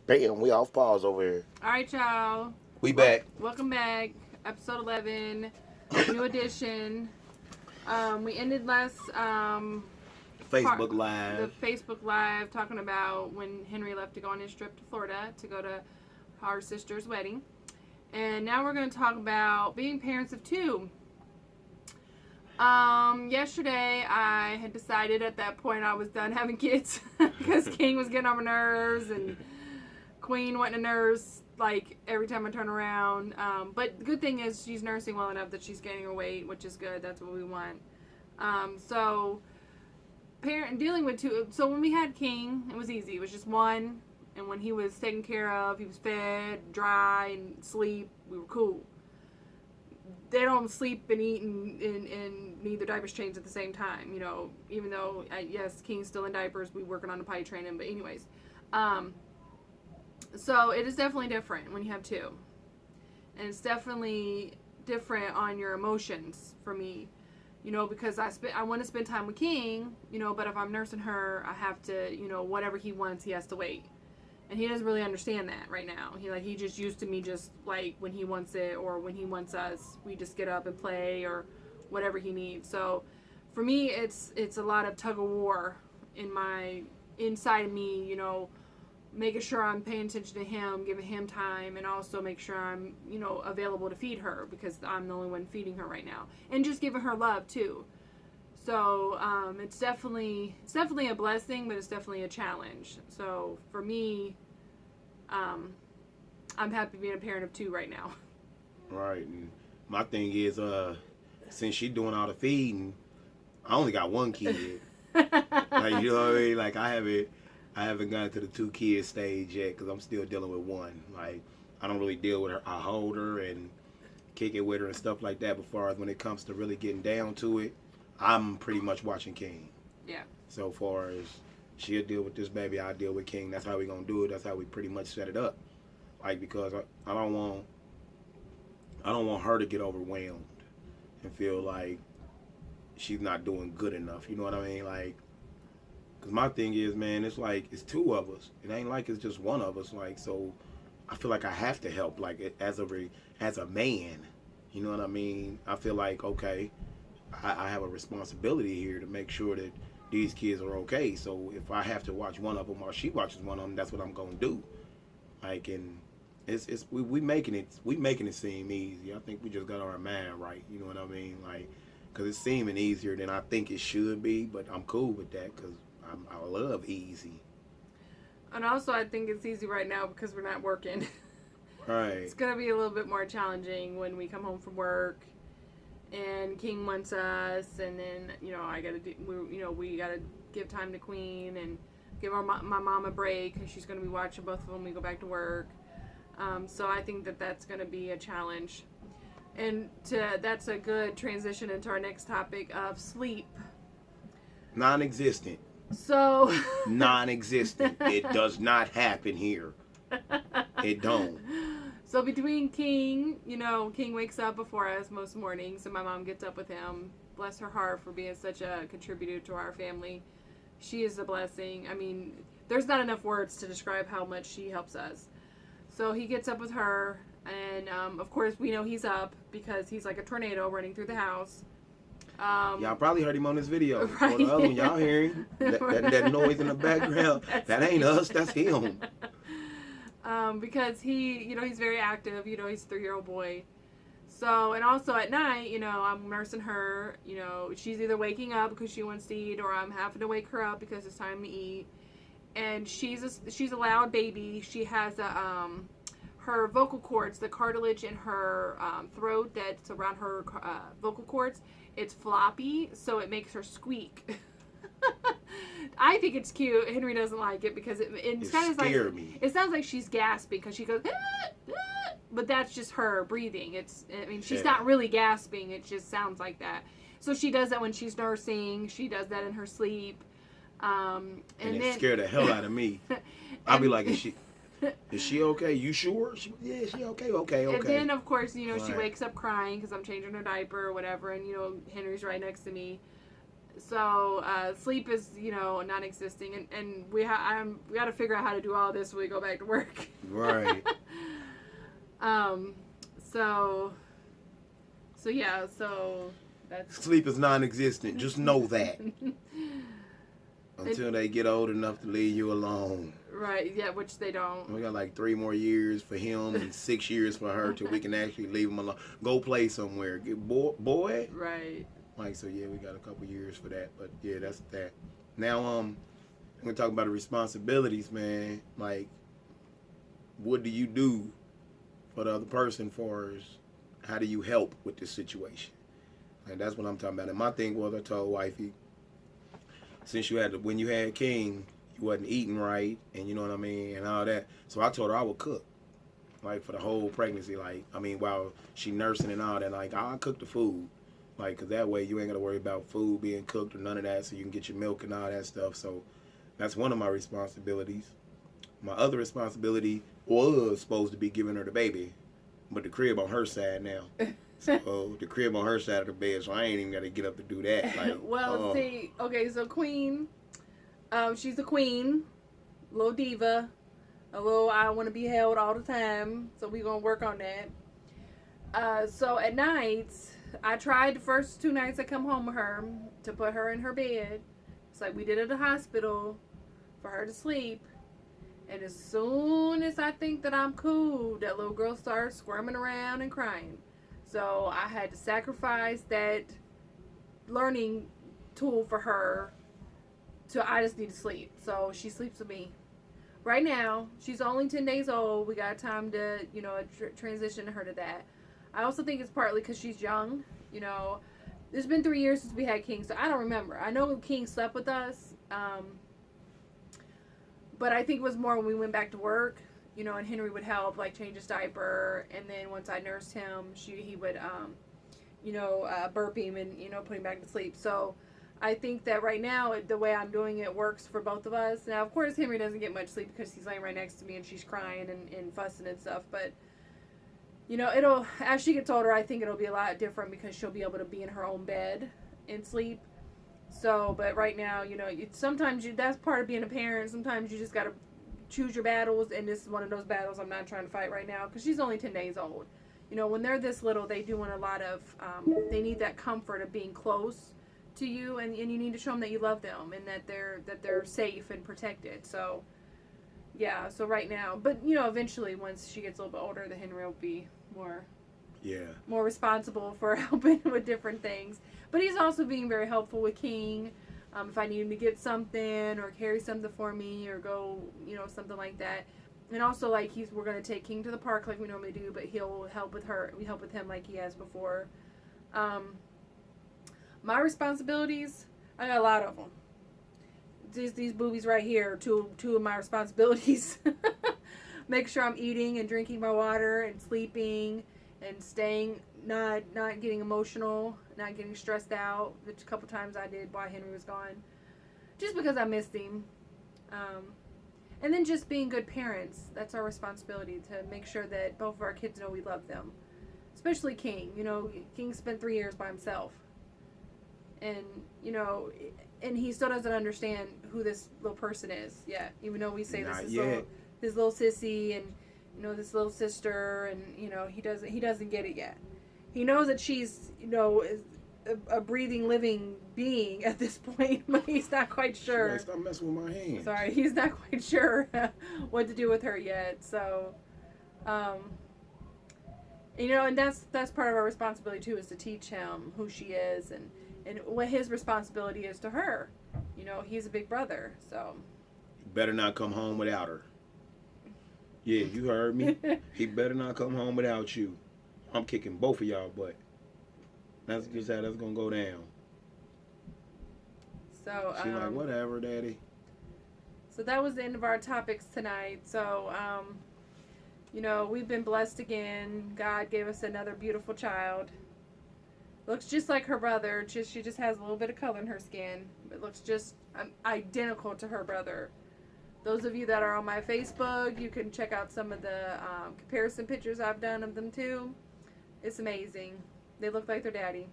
Bam, we off pause over here. All right, y'all. We back. Welcome back. Episode 11, new edition. We ended last Facebook the Live. Facebook Live talking about when Henry left to go on his trip to Florida to go to our sister's wedding. And now we're going to talk about being parents of two. Yesterday I had decided at that point I was done having kids because King was getting on my nerves and Queen went to nurse like every time I turn around. But the good thing is she's nursing well enough that she's gaining her weight, which is good. That's what we want. So dealing with two. So when we had King, it was easy. It was just one, and when he was taken care of, he was fed, dry, and sleep. We were cool. They don't sleep and eat and need their diapers changed at the same time. You know, even though yes, King's still in diapers, we working on the potty training. But anyways, so it is definitely different when you have two, and it's definitely different on your emotions for me. You know, because I want to spend time with King. You know, but if I'm nursing her, I have to. You know, whatever he wants, he has to wait. And he doesn't really understand that right now. He just used to me just like when he wants it or when he wants us, we just get up and play or whatever he needs. So for me, it's a lot of tug of war inside of me, you know, making sure I'm paying attention to him, giving him time, and also make sure I'm, you know, available to feed her because I'm the only one feeding her right now. And just giving her love too. So it's definitely a blessing, but it's definitely a challenge. So for me, I'm happy being a parent of two right now. Right. And my thing is, since she doing all the feeding, I only got one kid. Like, you know what I mean? Like I haven't gotten to the 2 kid stage yet because I'm still dealing with one. Like I don't really deal with her. I hold her and kick it with her and stuff like that. But far as when it comes to really getting down to it, I'm pretty much watching King. Yeah. So far as she'll deal with this baby, I'll deal with King. That's how we gonna do it. That's how we pretty much set it up. Like because I don't want her to get overwhelmed and feel like she's not doing good enough. You know what I mean? Like, cause my thing is, man, it's like it's 2 of us. It ain't like it's just one of us. Like, so I feel like I have to help. Like as a man, you know what I mean? I feel like okay. I have a responsibility here to make sure that these kids are okay. So if I have to watch one of them or she watches one of them, that's what I'm gonna do. Like, and we making it seem easy. I think we just got our mind right. You know what I mean? Like, cause it's seeming easier than I think it should be. But I'm cool with that cause I love easy. And also, I think it's easy right now because we're not working. Right. It's gonna be a little bit more challenging when we come home from work. And King wants us, and then you know we gotta give time to Queen and give my mom a break because she's gonna be watching both of them when we go back to work. So I think that's gonna be a challenge, and that's a good transition into our next topic of sleep. Non-existent. So. Non-existent. It does not happen here. It don't. So between King, you know, King wakes up before us most mornings, and my mom gets up with him. Bless her heart for being such a contributor to our family. She is a blessing. I mean, there's not enough words to describe how much she helps us. So he gets up with her, and of course we know he's up because he's like a tornado running through the house. Y'all probably heard him on this video. Right. Or the other one, y'all hearing that noise in the background. That ain't us, that's him. Because he's very active, he's a 3-year-old boy. So, and also at night, I'm nursing her, she's either waking up because she wants to eat or I'm having to wake her up because it's time to eat. And she's a loud baby. She has her vocal cords, the cartilage in her throat that's around her vocal cords, it's floppy, so it makes her squeak. I think it's cute. Henry doesn't like it because it kind of like me. It sounds like she's gasping because she goes, but that's just her breathing. She's not really gasping. It just sounds like that. So she does that when she's nursing. She does that in her sleep. And it then scared the hell out of me. I'll be like, is she okay? You sure? Yeah, she okay. Okay. And then of course, right. She wakes up crying because I'm changing her diaper or whatever, and Henry's right next to me. So sleep is, non-existing, and we got to figure out how to do all this when we go back to work. Right. um, so yeah, so that's Sleep is non-existent. Just know that. Until they get old enough to leave you alone. right. Yeah, which they don't. We got like 3 more years for him and 6 years for her till we can actually leave him alone. Go play somewhere. Boy. Right. Like, so yeah, we got a couple years for that. But yeah, that's that. Now, I'm gonna talk about the responsibilities, man. Like, what do you do for the other person? For how do you help with this situation? And that's what I'm talking about. And my thing was, I told wifey, since when you had King, you wasn't eating right, and you know what I mean, and all that. So I told her I would cook, like for the whole pregnancy. Like, I mean, while she nursing and all that, like I'll cook the food. Like, cause that way you ain't gotta worry about food being cooked or none of that, so you can get your milk and all that stuff. So that's one of my responsibilities. My other responsibility was supposed to be giving her the baby, but the crib on her side now. So the crib on her side of the bed, so I ain't even gotta get up to do that. Like, well, see, okay, so Queen, she's a queen, little diva, a little I want to be held all the time. So we gonna work on that. So at nights, I tried the first 2 nights I come home with her to put her in her bed. It's like we did at the hospital for her to sleep. And as soon as I think that I'm cool, that little girl starts squirming around and crying. So I had to sacrifice that learning tool for her I just need to sleep. So she sleeps with me. Right now, she's only 10 days old. We got time to, transition her to that. I also think it's partly because she's young. It's been 3 years since we had King, so I don't remember. I know King slept with us, but I think it was more when we went back to work, and Henry would help, like, change his diaper, and then once I nursed him, he would, burp him and, put him back to sleep. So I think that right now, the way I'm doing it works for both of us. Now, of course, Henry doesn't get much sleep because he's laying right next to me and she's crying and fussing and stuff, but as she gets older, I think it'll be a lot different because she'll be able to be in her own bed and sleep. So, but right now, sometimes that's part of being a parent. Sometimes you just got to choose your battles, and this is one of those battles I'm not trying to fight right now because she's only 10 days old. When they're this little, they do want a lot of, they need that comfort of being close to you, and you need to show them that you love them and that they're safe and protected. So, yeah, so right now, but eventually once she gets a little bit older, the Henry will be more responsible for helping with different things. But he's also being very helpful with King. If I need him to get something or carry something for me or go, something like that. And also, like, we're going to take King to the park like we normally do, but he'll help with her. We help with him like he has before. My responsibilities, I got a lot of them. These boobies right here are two of my responsibilities. Make sure I'm eating and drinking my water and sleeping and staying, not getting emotional, not getting stressed out, which a couple times I did while Henry was gone, just because I missed him. And then just being good parents. That's our responsibility, to make sure that both of our kids know we love them. Especially King. King spent 3 years by himself. And, and he still doesn't understand who this little person is yet. Even though we say Not this is yet. this little sissy and, this little sister, and, he doesn't get it yet. He knows that she's, is a breathing, living being at this point, but he's not quite sure. Like, stop messing with my hands. Sorry, he's not quite sure what to do with her yet. So, and that's part of our responsibility too, is to teach him who she is and what his responsibility is to her. He's a big brother, so. You better not come home without her. Yeah, you heard me. He better not come home without you. I'm kicking both of y'all butt. That's just how that's gonna go down. So She's like, whatever, Daddy. So that was the end of our topics tonight. So, we've been blessed again. God gave us another beautiful child. Looks just like her brother. She just has a little bit of color in her skin. It looks just identical to her brother. Those of you that are on my Facebook, you can check out some of the comparison pictures I've done of them too. It's amazing. They look like their daddy.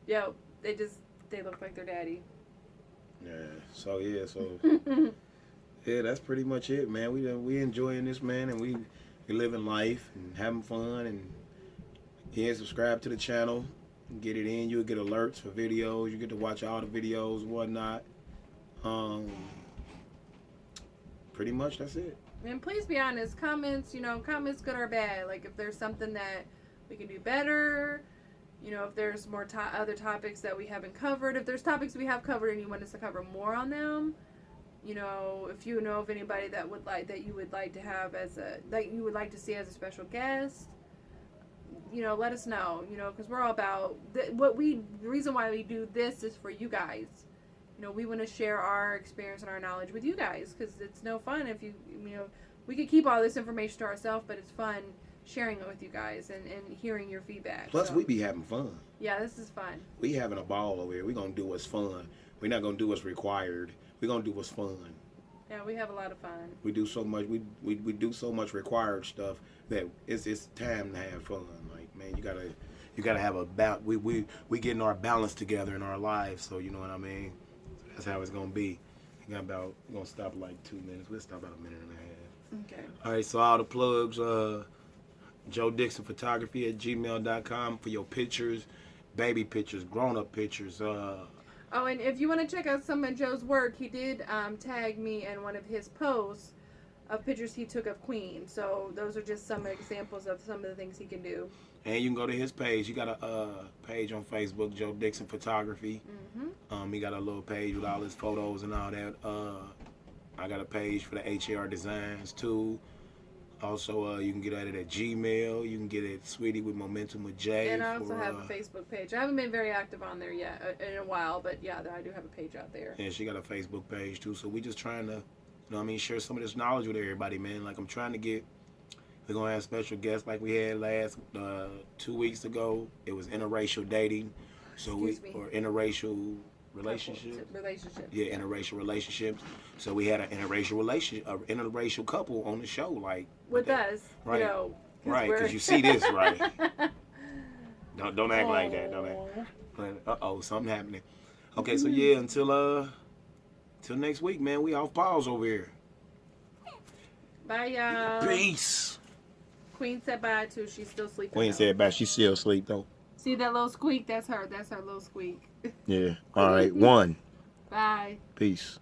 Yo. they look like their daddy. Yeah. So yeah, that's pretty much it, man. We enjoying this, man, and we living life and having fun, and subscribe to the channel, get it in. You'll get alerts for videos. You get to watch all the videos and whatnot. Pretty much that's it. And please be honest. Comments, comments good or bad. Like if there's something that we can do better, if there's more other topics that we haven't covered, if there's topics we have covered and you want us to cover more on them, if you know of anybody that you would like to have that you would like to see as a special guest, let us know, because we're all about the reason why we do this is for you guys. We want to share our experience and our knowledge with you guys, because it's no fun if we could keep all this information to ourselves, but it's fun sharing it with you guys and hearing your feedback. Plus, we be having fun. Yeah, this is fun. We having a ball over here. We gonna do what's fun. We're not gonna do what's required. We gonna do what's fun. Yeah, we have a lot of fun. We do so much. We do so much required stuff that it's time to have fun. Like, man, you gotta have we getting our balance together in our lives. So you know what I mean. That's how it's gonna be. We're gonna stop like 2 minutes. We'll stop about a minute and a half. Okay. All right. So all the plugs. Joe Dixon Photography at gmail.com for your pictures, baby pictures, grown up pictures. Oh, and if you want to check out some of Joe's work, he did tag me in one of his posts of pictures he took of Queen. So those are just some examples of some of the things he can do. And you can go to his page. You got a page on Facebook, Joe Dixon Photography. He got a little page with all his photos and all that. I got a page for the HAR designs too. Also, you can get at it at Gmail. You can get it Sweetie with Momentum with J. And I also have a Facebook page. I haven't been very active on there yet in a while, but yeah, I do have a page out there. And she got a Facebook page too. So we just trying to, share some of this knowledge with everybody, man. Like I'm trying to get. We're gonna have special guests like we had last 2 weeks ago. It was interracial dating, or interracial relationships. Yeah, interracial relationships. So we had an interracial couple on the show, like with us, right? Right, because you see this, right? Don't act like that. Don't act. Something happening. Okay, so yeah, until next week, man. We off pause over here. Bye, y'all. Peace. Queen said bye too. She's still sleeping. Queen said bye. She's still asleep though. See that little squeak? That's her. That's her little squeak. Yeah. All right. 1. Bye. Peace.